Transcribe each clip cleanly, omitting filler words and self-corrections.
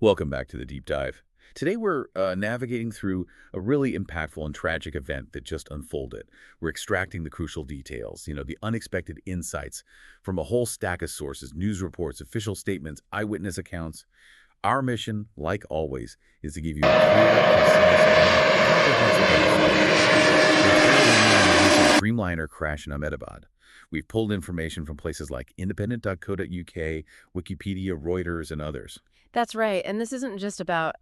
Welcome back to the Deep Dive. Today we're navigating through a really impactful and tragic event that just unfolded. We're extracting the crucial details, the unexpected insights from a whole stack of sources, news reports, official statements, eyewitness accounts. Our mission, like always, is to give you a clear, concise, and comprehensive Dreamliner crash in Ahmedabad. We've pulled information from places like independent.co.uk, Wikipedia, Reuters, and others. That's right. And this isn't just about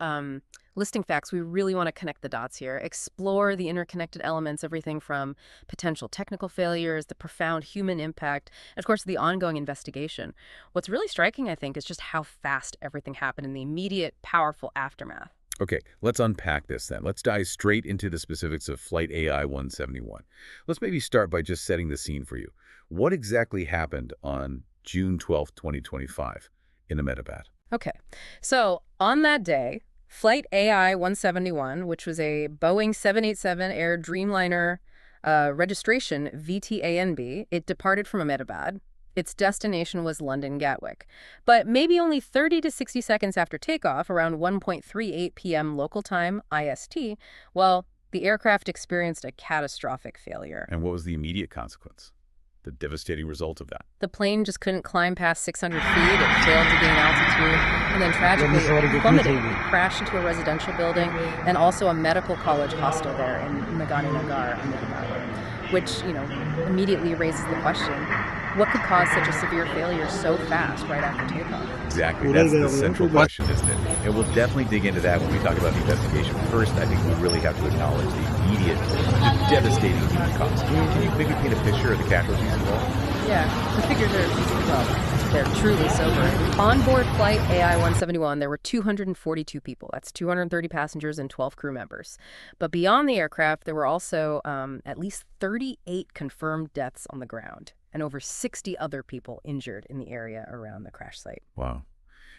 listing facts. We really want to connect the dots here, explore the interconnected elements, everything from potential technical failures, the profound human impact, and of course, the ongoing investigation. What's really striking, I think, is just how fast everything happened in the immediate, powerful aftermath. Okay, let's unpack this then. Let's dive straight into the specifics of Flight AI171. Let's maybe start by just setting the scene for you. What exactly happened on June 12th, 2025 in Ahmedabad? Okay, so on that day, Flight AI171, which was a Boeing 787 Air Dreamliner registration VTANB, it departed from Ahmedabad. Its destination was London Gatwick. But maybe only 30 to 60 seconds after takeoff, around 1:38 p.m. local time, IST, well, the aircraft experienced a catastrophic failure. And what was the immediate consequence? The devastating result of that? The plane just couldn't climb past 600 feet. It failed to gain altitude, and then tragically it plummeted, crashed into a residential building, and also a medical college hostel there in Nagar, Ahmedabad, which, immediately raises the question, what could cause such a severe failure so fast right after takeoff? Exactly. That's the central question, isn't it? And we'll definitely dig into that when we talk about the investigation. First, I think we really have to acknowledge the immediate, just devastating human cost. Can you maybe paint a picture of the casualties involved? Yeah, the figures are, well, they're truly sobering. On board Flight AI171, there were 242 people. That's 230 passengers and 12 crew members. But beyond the aircraft, there were also at least 38 confirmed deaths on the ground and over 60 other people injured in the area around the crash site. Wow.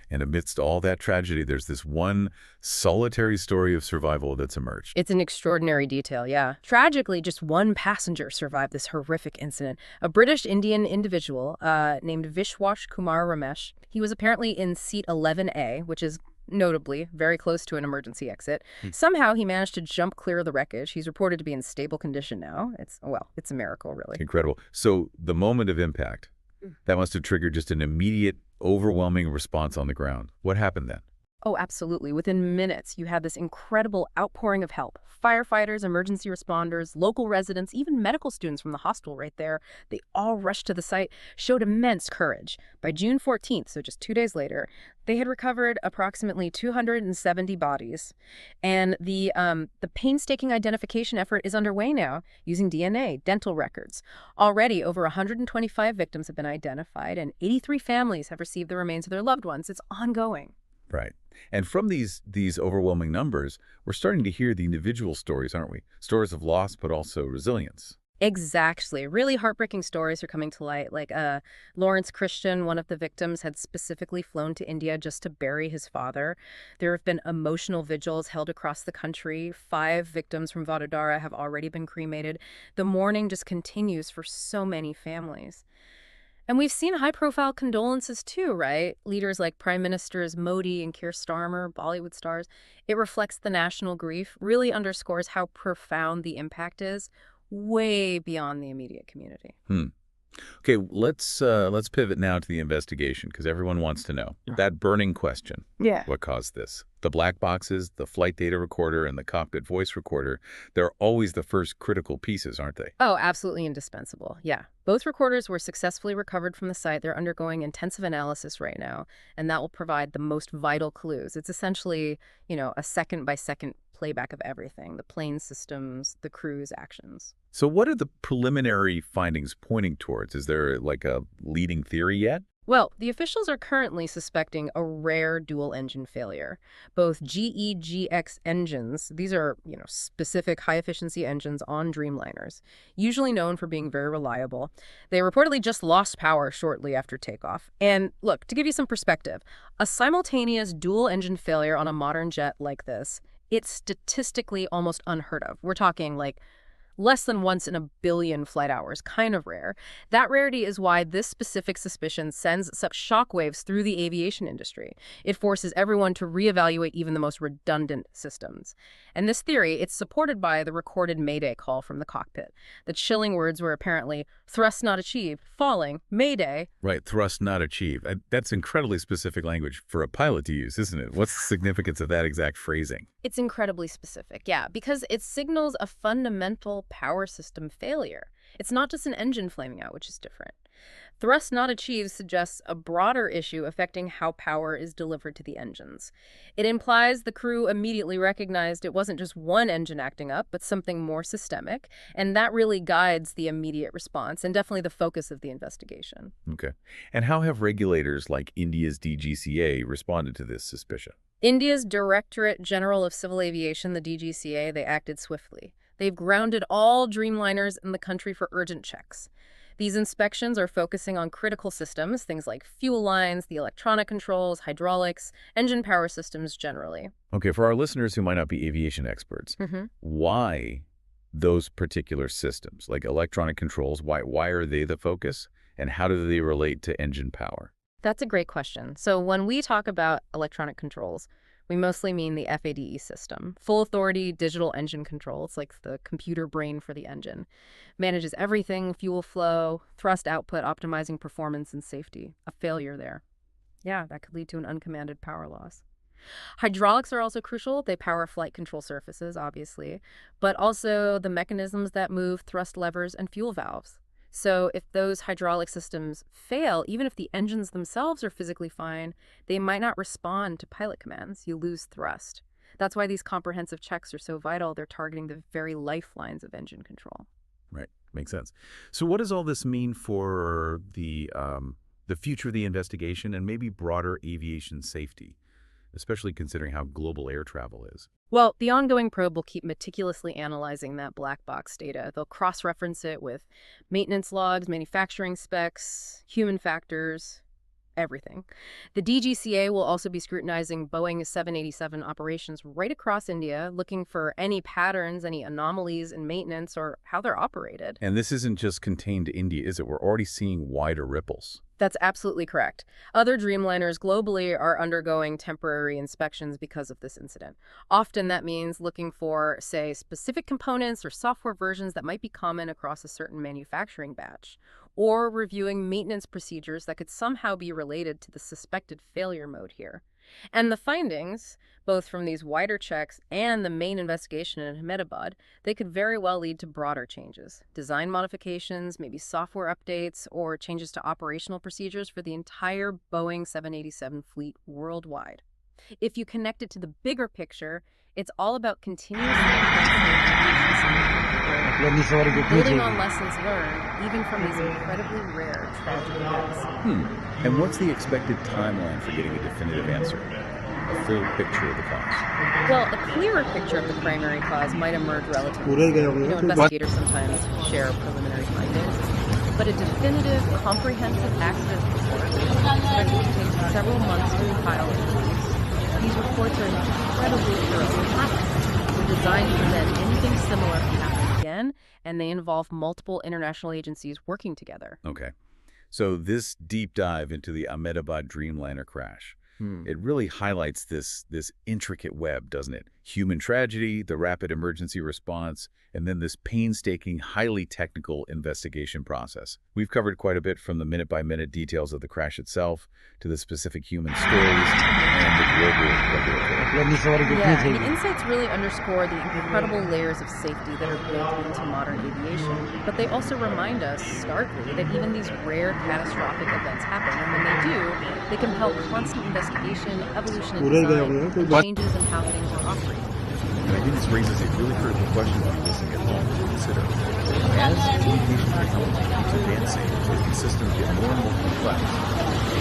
And amidst all that tragedy, there's this one solitary story of survival that's emerged. It's an extraordinary detail, yeah. Tragically, just one passenger survived this horrific incident. A British Indian individual named Vishwash Kumar Ramesh. He was apparently in seat 11A, which is notably very close to an emergency exit. Somehow he managed to jump clear of the wreckage. He's reported to be in stable condition now. It's a miracle, really. Incredible. So the moment of impact, that must have triggered just an immediate, overwhelming response on the ground. What happened then? Oh, absolutely. Within minutes, you had this incredible outpouring of help. Firefighters, emergency responders, local residents, even medical students from the hospital right there, they all rushed to the site, showed immense courage. By June 14th, so just 2 days later, they had recovered approximately 270 bodies. And the painstaking identification effort is underway now, using DNA, dental records. Already, over 125 victims have been identified, and 83 families have received the remains of their loved ones. It's ongoing. Right. And from these overwhelming numbers, we're starting to hear the individual stories, aren't we? Stories of loss, but also resilience. Exactly. Really heartbreaking stories are coming to light. Like Lawrence Christian, one of the victims, had specifically flown to India just to bury his father. There have been emotional vigils held across the country. 5 victims from Vadodara have already been cremated. The mourning just continues for so many families. And we've seen high-profile condolences too, right? Leaders like Prime Ministers Modi and Keir Starmer, Bollywood stars. It reflects the national grief, really underscores how profound the impact is, way beyond the immediate community. Okay, let's pivot now to the investigation, because everyone wants to know. That burning question. Yeah. What caused this? The black boxes, the flight data recorder, and the cockpit voice recorder, they're always the first critical pieces, aren't they? Oh, absolutely indispensable. Yeah. Both recorders were successfully recovered from the site. They're undergoing intensive analysis right now, and that will provide the most vital clues. It's essentially, a second-by-second playback of everything, the plane systems, the crew's actions. So what are the preliminary findings pointing towards? Is there like a leading theory yet? Well, the officials are currently suspecting a rare dual-engine failure. Both GEGX engines, these are, specific high-efficiency engines on Dreamliners, usually known for being very reliable. They reportedly just lost power shortly after takeoff. And look, to give you some perspective, a simultaneous dual-engine failure on a modern jet like this, it's statistically almost unheard of. We're talking like less than once in a billion flight hours, kind of rare. That rarity is why this specific suspicion sends such shockwaves through the aviation industry. It forces everyone to reevaluate even the most redundant systems. And this theory, it's supported by the recorded Mayday call from the cockpit. The chilling words were apparently, thrust not achieved, falling, Mayday. Right, thrust not achieved. That's incredibly specific language for a pilot to use, isn't it? What's the significance of that exact phrasing? It's incredibly specific, yeah, because it signals a fundamental power system failure. It's not just an engine flaming out, which is different. Thrust not achieved suggests a broader issue affecting how power is delivered to the engines. It implies the crew immediately recognized it wasn't just one engine acting up, but something more systemic, and that really guides the immediate response and definitely the focus of the investigation. Okay. And how have regulators like India's DGCA responded to this suspicion? India's Directorate General of Civil Aviation, the DGCA, they acted swiftly. They've grounded all Dreamliners in the country for urgent checks. These inspections are focusing on critical systems, things like fuel lines, the electronic controls, hydraulics, engine power systems generally. Okay, for our listeners who might not be aviation experts, why those particular systems, like electronic controls, why are they the focus? And how do they relate to engine power? That's a great question. So when we talk about electronic controls, we mostly mean the FADE system. Full authority digital engine control. It's like the computer brain for the engine. Manages everything, fuel flow, thrust output, optimizing performance and safety. A failure there. Yeah, that could lead to an uncommanded power loss. Hydraulics are also crucial. They power flight control surfaces, obviously, but also the mechanisms that move thrust levers and fuel valves. So if those hydraulic systems fail, even if the engines themselves are physically fine, they might not respond to pilot commands. You lose thrust. That's why these comprehensive checks are so vital. They're targeting the very lifelines of engine control. Right, makes sense. So what does all this mean for the future of the investigation and maybe broader aviation safety, especially considering how global air travel is? Well, the ongoing probe will keep meticulously analyzing that black box data. They'll cross-reference it with maintenance logs, manufacturing specs, human factors, everything. The DGCA will also be scrutinizing Boeing 787 operations right across India, looking for any patterns, any anomalies in maintenance, or how they're operated. And this isn't just contained to India, is it? We're already seeing wider ripples. That's absolutely correct. Other Dreamliners globally are undergoing temporary inspections because of this incident. Often that means looking for, say, specific components or software versions that might be common across a certain manufacturing batch, or reviewing maintenance procedures that could somehow be related to the suspected failure mode here. And the findings, both from these wider checks and the main investigation in Ahmedabad, they could very well lead to broader changes. Design modifications, maybe software updates, or changes to operational procedures for the entire Boeing 787 fleet worldwide. If you connect it to the bigger picture, it's all about continuously enhancing aviation safety, building on lessons learned, even from these incredibly rare tragic events. And what's the expected timeline for getting a definitive answer? A full picture of the cause? Well, a clearer picture of the primary cause might emerge relatively soon. Investigators sometimes share preliminary findings, but a definitive, comprehensive accident report is expected to take several months to compile and release. These reports are incredibly thorough. They're designed to prevent anything similar from happening again, and they involve multiple international agencies working together. Okay. So this deep dive into the Ahmedabad Dreamliner crash, it really highlights this intricate web, doesn't it? Human tragedy, the rapid emergency response, and then this painstaking, highly technical investigation process. We've covered quite a bit from the minute-by-minute details of the crash itself to the specific human stories and the global regulatory. Yeah, and the insights really underscore the incredible layers of safety that are built into modern aviation. But they also remind us, starkly, that even these rare catastrophic events happen, and when they do, they compel constant investigation, evolution in design, and changes in how things are operated. And I think this raises a really critical question for you listening at home to consider. As aviation technology keeps advancing, as the systems get more and more complex,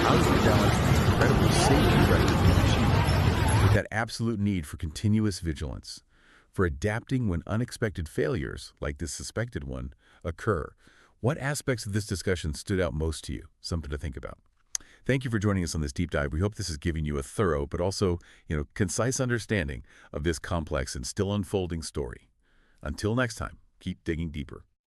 how do we balance the incredible safety record we've achieved with that absolute need for continuous vigilance, for adapting when unexpected failures, like this suspected one, occur? What aspects of this discussion stood out most to you? Something to think about. Thank you for joining us on this deep dive. We hope this has given you a thorough but also, concise understanding of this complex and still unfolding story. Until next time. Keep digging deeper.